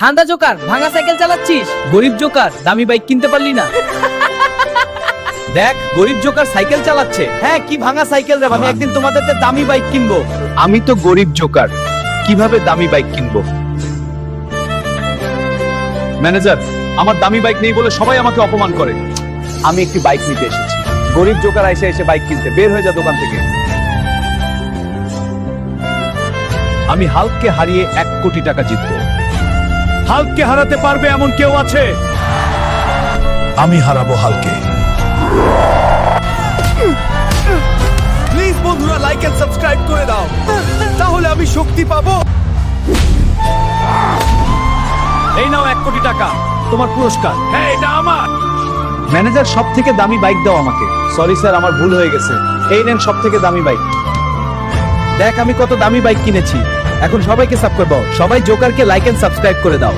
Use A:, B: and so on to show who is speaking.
A: হান্দা Joker, ভাঙা cycle চালাচ্ছিস। গরিব Joker, দামি বাইক কিনতে পারলি না।
B: দেখ, গরিব জোকার সাইকেল চালাচ্ছে। হ্যাঁ, কি ভাঙা সাইকেল রে, আমি একদিন তোমাদের দামি বাইক কিনবো। আমি তো গরিব জোকার, কিভাবে দামি বাইক কিনবো? ম্যানেজার, আমার দামি বাইক নেই বলে সবাই আমাকে অপমান করে। আমি একটি বাইক নিতে এসেছি। গরিব জোকার এসে বাইক কিনতে, বের হয়ে যা দোকান থেকে। আমি হাল্ককে হারিয়ে 1 কোটি টাকা জিতবো। হাল্ককে হারাতে পারবে এমন কেউ আছে?
C: আমি হারাবো হালকে।
B: প্লিজ বন্ধুরা, লাইক এন্ড সাবস্ক্রাইব করে দাও, তাহলে আমি শক্তি পাবো। এই নাও 1 কোটি টাকা, তোমার পুরস্কার। হ্যাঁ, এটা আমার। ম্যানেজার, সব থেকে দামি বাইক দাও আমাকে। সরি স্যার, আমার ভুল হয়ে গেছে। এই নেন সব থেকে দামি বাইক। দেখ আমি কত দামি বাইক কিনেছি। এখন সবাইকে সাবস্ক্রাইব করো, সবাই জোকারকে লাইক এন্ড সাবস্ক্রাইব করে দাও।